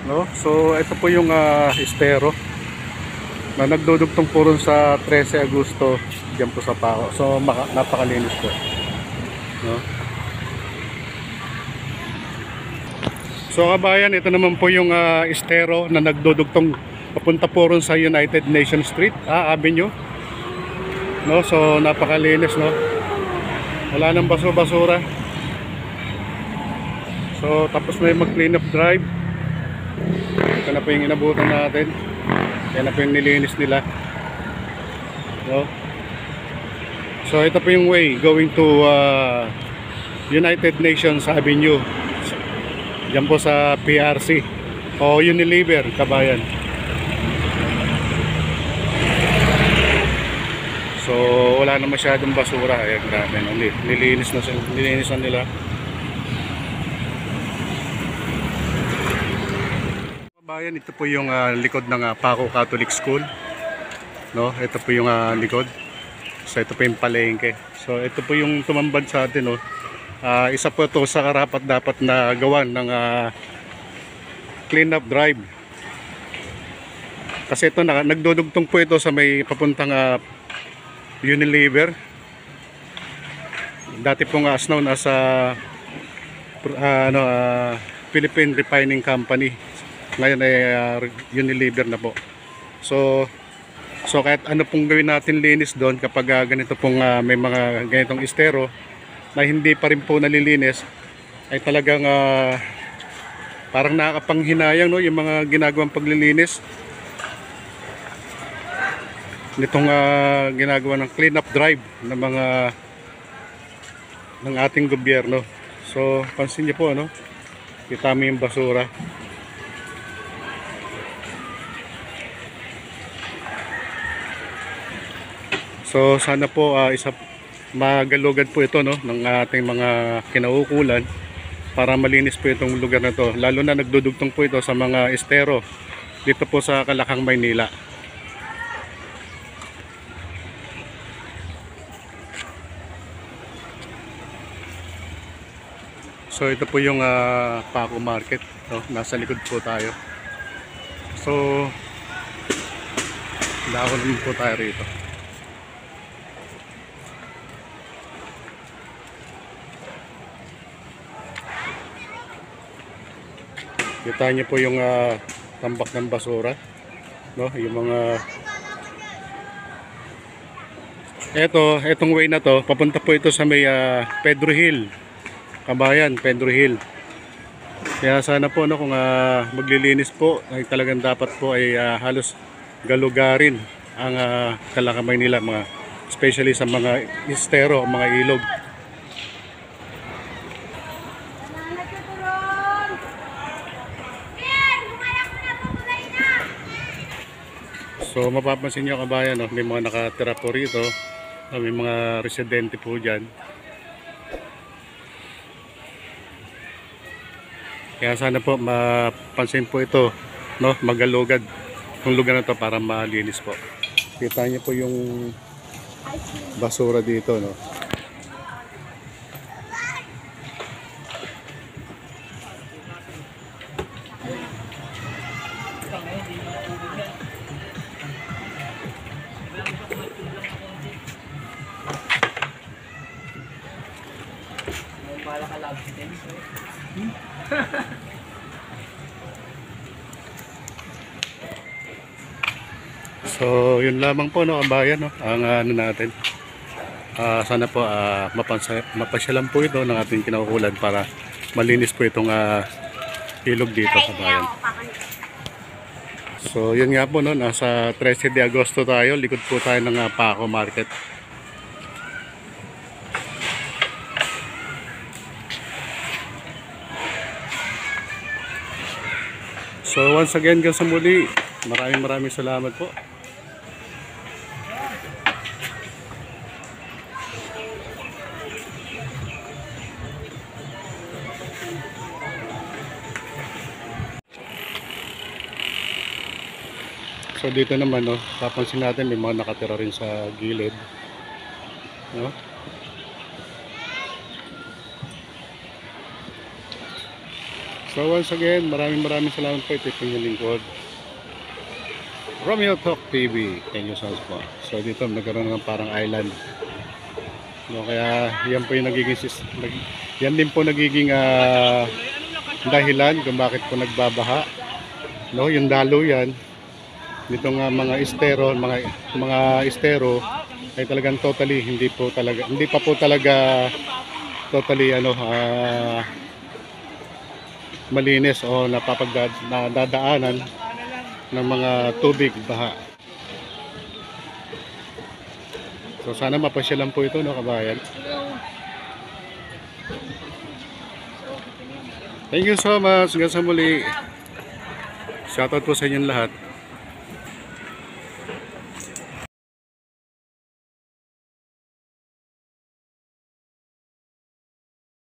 no? So ito po yung estero na nagdudugtong po rin sa 13 Agosto diyan po sa Paco. So napakalinis po, no? So kabayan, ito naman po yung estero na nagdudugtong papunta po rin sa United Nations Street, Avenue, no? So napakalinis, no? Wala nang basura. So tapos na yung mag clean up drive. Ito na po yung inabutan natin. Yan na po yung nilinis nila, no? So ito po yung way going to United Nations Avenue. Diyan po sa PRC o Unilever, kabayan. So wala na masyadong basura. Ayan, grabe, no? Nilinis na nila. Kabayan, ito po yung likod ng Paco Catholic School, no? Ito po yung likod. So ito po yung palengke. So ito po yung tumambad sa atin, no? Isa po ito sa karapat dapat na gawan ng clean up drive. Kasi ito nagdudugtong po ito sa may papuntang Unilever. Dati pong as known as Philippine Refining Company. Ngayon ay Unilever na po. So kahit ano pong gawin natin linis doon, kapag ganito pong may mga ganitong estero na hindi pa rin po nalilinis, ay talagang parang nakakapanghinayang, no, yung mga ginagawang paglilinis nitong ginagawa ng clean up drive ng ng ating gobyerno. So pansin niyo po, ano, kita mo yung basura. So sana po magalugad po ito, no, ng ating mga kinauukulan para malinis po itong lugar na to, lalo na nagdudugtong po ito sa mga estero dito po sa Calacang, Maynila. So ito po yung Paco Market, no? Nasa likod po tayo. So dako naman po tayo rito. Kita niyo po yung tambak ng basura, no? Yung mga etong way na to, papunta po ito sa may Pedro Hill, kabayan, Pedro Hill. Kaya sana po, no, kung maglilinis po, ay talagang dapat po ay halos galugarin ang Calacang, Maynila, especially sa mga estero, mga ilog. So mapapansin nyo, kabayan, no, may mga nakatira po rito, may mga residente po dyan. Kaya sana po mapansin po ito, no, magalugad yung lugar na to para malinis po. Kita niyo po yung basura dito, no. So yun lamang po, no, kabayan, no, ang ano natin. Sana po mapasyalan po ito ng ating kinaukulan para malinis po itong ilog dito, kabayan. So yun nga po, no, nasa 13 de Agosto tayo, likod po tayo ng Paco Market. So once again, hanggang sa muli, maraming salamat po. So dito naman, no, papansin natin may mga nakatira rin sa gilid, no? So So once again, maraming salamat po. Ito yung lingkod Romeo Talk TV. Thank you so much po. So dito nagkaroon ng parang island. No, kaya yan po yung yan din po nagiging dahilan kung bakit po nagbabaha. No, yung dalo yan. Nitong mga estero ay talagang totally hindi pa po talaga totally malinis o nadadaanan ng mga tubig baha. So sana mapasyalan po ito, no, kabayan. Thank you so much. Hanggang sa muli. Shoutout po sa inyong lahat.